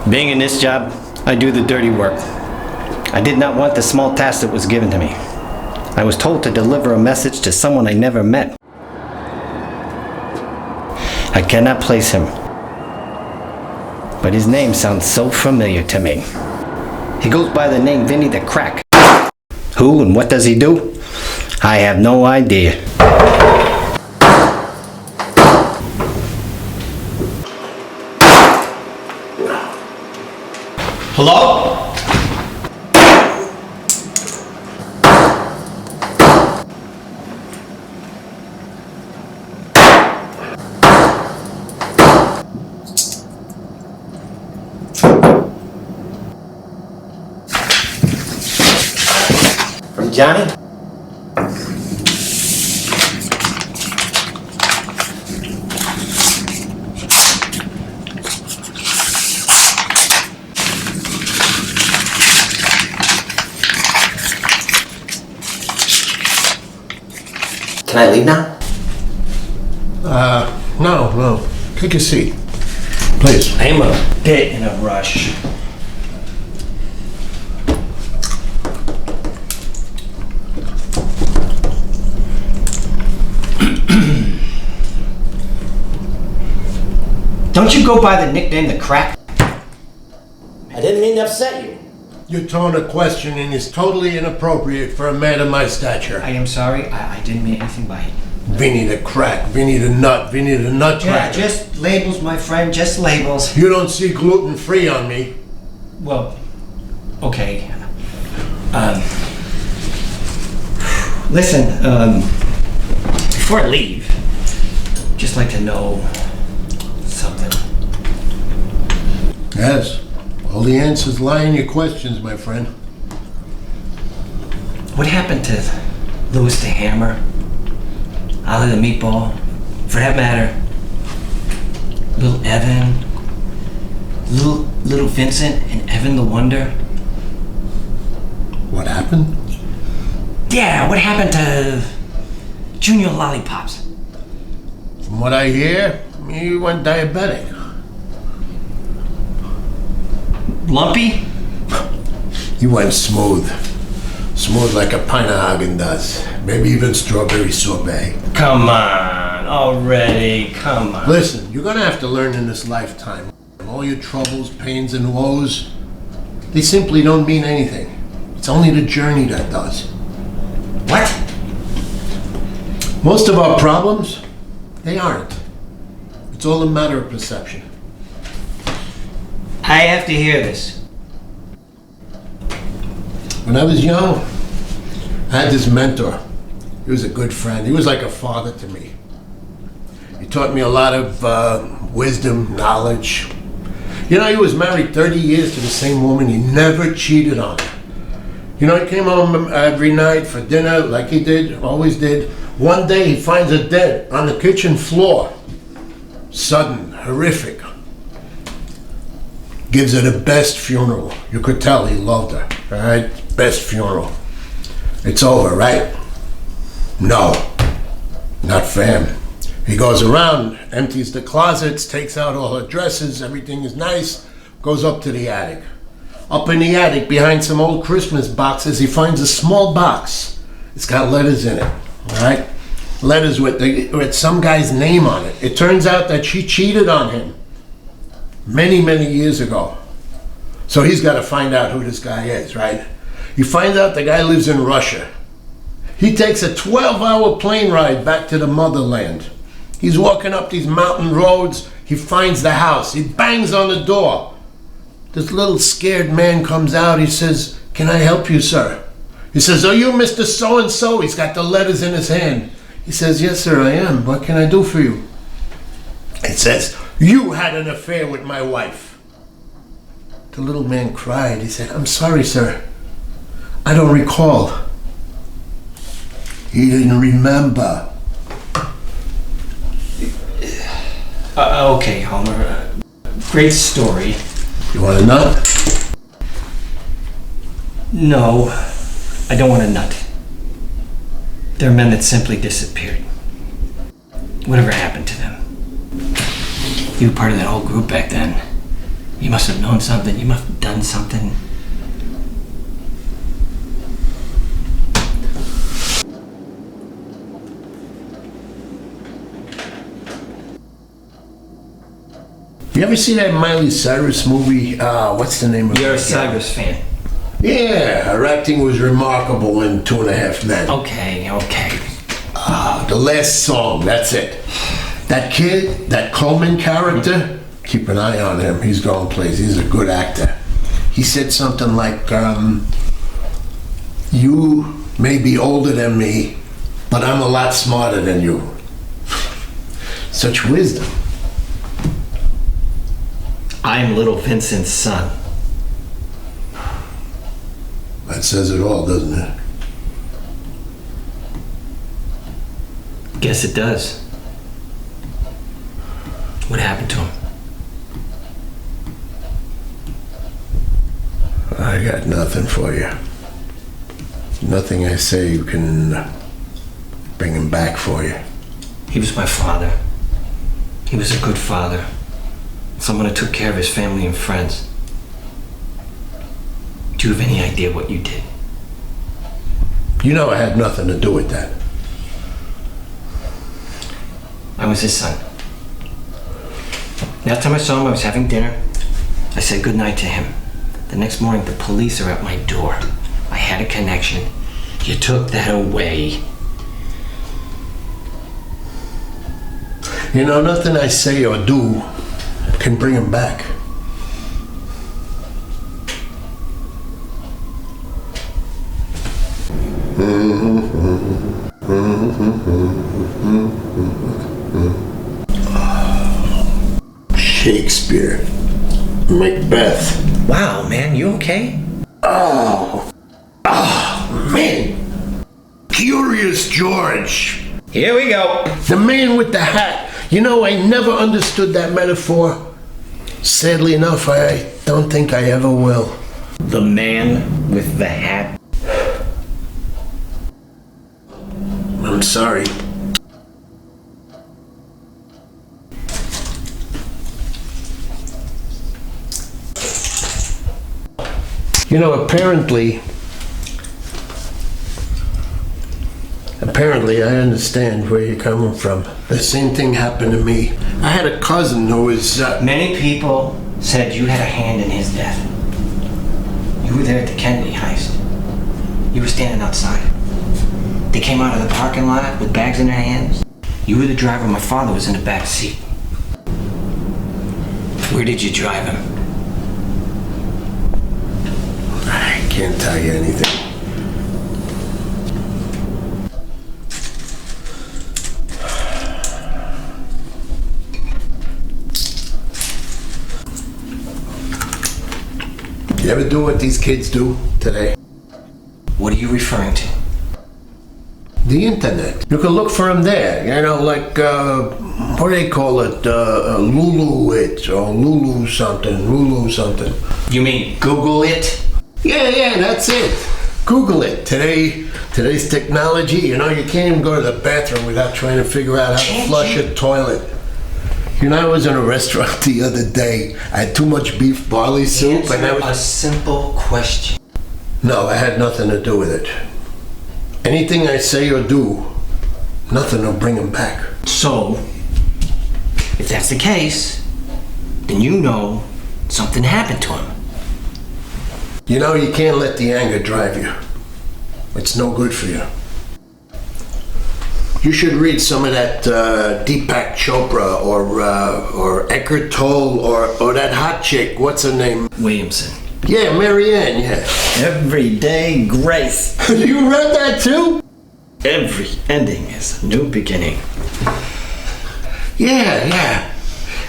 Being in this job, I do the dirty work. I did not want the small task that was given to me. I was told to deliver a message to someone I never met. I cannot place him, but his name sounds so familiar to me. He goes by the name Vinny the Crack. Who and what does he do? I have no idea. Hello? From Johnny? Can I leave now? No. Take a seat. Please. I am a bit in a rush. Don't you go by the nickname The Crack? I didn't mean to upset you. Your tone of questioning is totally inappropriate for a man of my stature. I am sorry. I didn't mean anything by it. Vinny the Crack, Vinny the Nut, Vinny the Nut Yeah, Cracker. just labels, my friend. Just labels. You don't see gluten-free on me. Well, okay. Listen, before I leave, I'd just like to know something. Yes. All the answers lie in your questions, my friend. What happened to Louis the Hammer, Ollie the Meatball, for that matter, Little Evan, Little Vincent, and Evan the Wonder? What happened? Yeah, what happened to Junior Lollipops? From what I hear, he went diabetic. Lumpy? He went smooth. Smooth like a pint of Haagen-Dazs. Maybe even strawberry sorbet. Come on, already, come on. Listen, you're gonna have to learn in this lifetime. All your troubles, pains, and woes, they simply don't mean anything. It's only the journey that does. What? Most of our problems, they aren't. It's all a matter of perception. I have to hear this. When I was young, I had this mentor. He was a good friend. He was like a father to me. He taught me a lot of wisdom, knowledge. You know, he was married 30 years to the same woman. He never cheated on her. You know, he came home every night for dinner like he did, always did. One day he finds her dead on the kitchen floor. Sudden, horrific. Gives her the best funeral. You could tell he loved her, all right? Best funeral. It's over, right? No, not for him. He goes around, empties the closets, takes out all her dresses, everything is nice, goes up to the attic. Up in the attic, behind some old Christmas boxes, he finds a small box. It's got letters in it, all right? Letters with some guy's name on it. It turns out that she cheated on him many, many years ago. So he's got to find out who this guy is, right? He finds out the guy lives in Russia. He takes a 12-hour plane ride back to the motherland. He's walking up these mountain roads. He finds the house. He bangs on the door. This little scared man comes out. He says, "Can I help you, sir?" He says, "Are you Mr. So-and-so?" He's got the letters in his hand. He says, "Yes, sir, I am. What can I do for you?" It says, "You had an affair with my wife." The little man cried. He said, "I'm sorry, sir. I don't recall." He didn't remember. Okay, Homer. Great story. You want a nut? No, I don't want a nut. There are men that simply disappeared. Whatever happened to them? You were part of that whole group back then. You must have known something. You must have done something. You ever see that Miley Cyrus movie? What's the name of it? You're a Cyrus fan. Yeah, her acting was remarkable in 2.5 Men. Okay. The last song, that's it. That kid, that Coleman character, keep an eye on him. He's going places. He's a good actor. He said something like, you may be older than me, but I'm a lot smarter than you. Such wisdom. I'm little Vincent's son. That says it all, doesn't it? Guess it does. What happened to him? I got nothing for you. Nothing I say you can bring him back for you. He was my father. He was a good father. Someone who took care of his family and friends. Do you have any idea what you did? You know I had nothing to do with that. I was his son. Last time I saw him, I was having dinner. I said goodnight to him. The next morning, the police are at my door. I had a connection. You took that away. You know, nothing I say or do can bring him back. Shakespeare, Macbeth. Wow, man, you okay? Oh, man. Curious George. Here we go. The man with the hat. You know, I never understood that metaphor. Sadly enough, I don't think I ever will. The man with the hat. I'm sorry. You know, apparently I understand where you're coming from. The same thing happened to me. I had a cousin who was... Many people said you had a hand in his death. You were there at the Kennedy heist. You were standing outside. They came out of the parking lot with bags in their hands. You were the driver. My father was in the back seat. Where did you drive him? I can't tell you anything. You ever do what these kids do today? What are you referring to? The internet. You can look for them there. You know, like, what do they call it? Lulu it, or Lulu something. You mean Google it? Yeah, that's it. Google it. Today's technology, you know, you can't even go to the bathroom without trying to figure out how to flush a toilet. You know, I was in a restaurant the other day. I had too much beef barley soup, and I Answer a simple question. No, I had nothing to do with it. Anything I say or do, nothing will bring him back. So, if that's the case, then you know something happened to him. You know, you can't let the anger drive you. It's no good for you. You should read some of that Deepak Chopra or Eckhart Tolle or that hot chick. What's her name? Williamson. Yeah, Marianne. Yeah. Everyday grace. You read that too? Every ending is a new beginning. Yeah.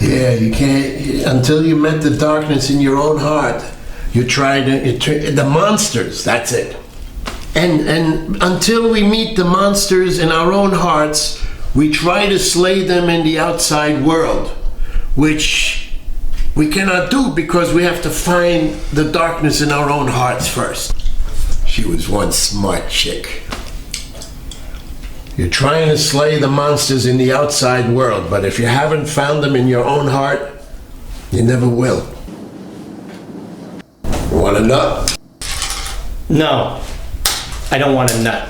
You can't until you met the darkness in your own heart. You tried the monsters. That's it. And until we meet the monsters in our own hearts, we try to slay them in the outside world, which we cannot do because we have to find the darkness in our own hearts first. She was one smart chick. You're trying to slay the monsters in the outside world, but if you haven't found them in your own heart, you never will. Want a nut? No, I don't want a nut.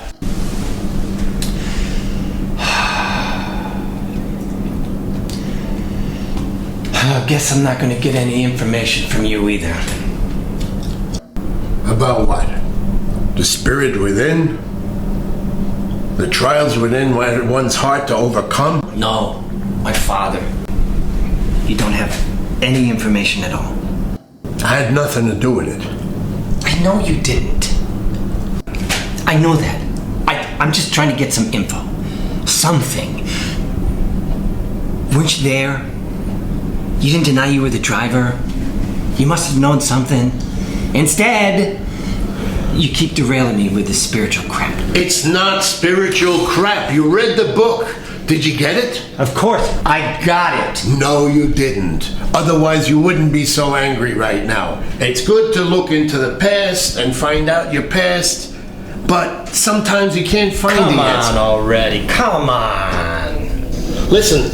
I guess I'm not gonna get any information from you either. About what? The spirit within? The trials within one's heart to overcome? No, my father. You don't have any information at all. I had nothing to do with it. I know you didn't. I know that. I'm just trying to get some info. Something. Weren't you there? You didn't deny you were the driver. You must have known something. Instead, you keep derailing me with this spiritual crap. It's not spiritual crap. You read the book. Did you get it? Of course, I got it. No, you didn't. Otherwise, you wouldn't be so angry right now. It's good to look into the past and find out your past, but sometimes you can't find the answer. Come on already. Come on. Listen,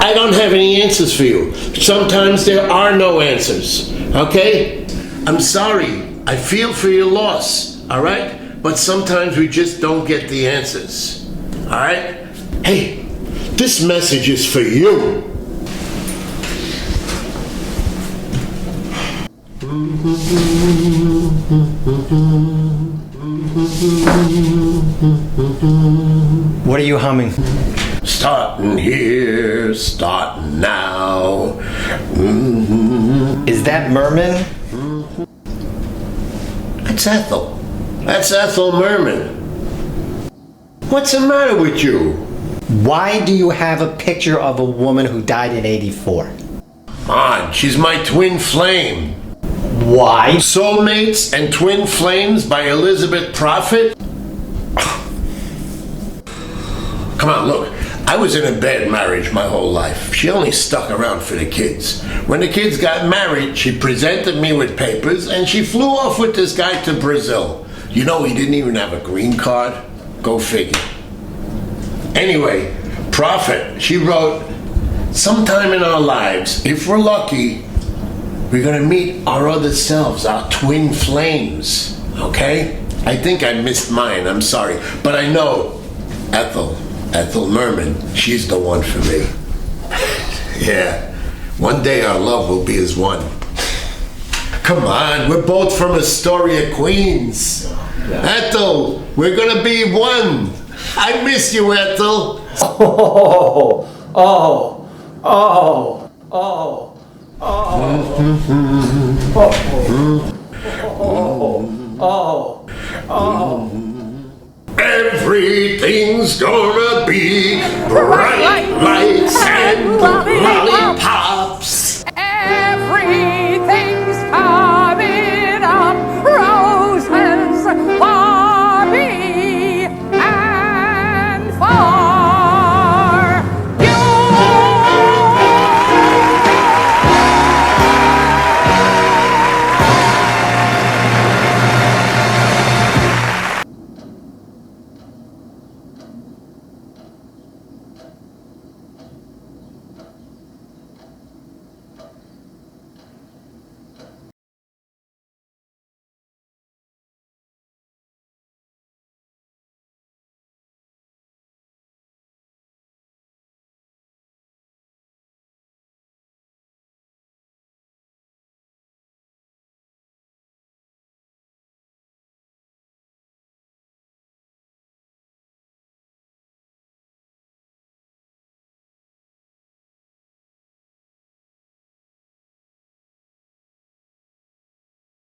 I don't have any answers for you. Sometimes there are no answers, okay? I'm sorry. I feel for your loss, all right? But sometimes we just don't get the answers, all right? Hey, this message is for you. What are you humming? Starting here, starting now. Is that Merman? That's Ethel. That's Ethel Merman. What's the matter with you? Why do you have a picture of a woman who died in 84? Come on, she's my twin flame. Why? Soulmates and Twin Flames by Elizabeth Prophet? Come on, look. I was in a bad marriage my whole life. She only stuck around for the kids. When the kids got married, she presented me with papers and she flew off with this guy to Brazil. You know, he didn't even have a green card. Go figure. Anyway, Prophet, she wrote, sometime in our lives, if we're lucky, we're gonna meet our other selves, our twin flames, okay? I think I missed mine, I'm sorry. But I know Ethel Merman, she's the one for me. Yeah, one day our love will be as one. Come on, we're both from Astoria, Queens. Ethel, we're gonna be one. I miss you, Ethel. Everything's gonna be bright lights and lollipops.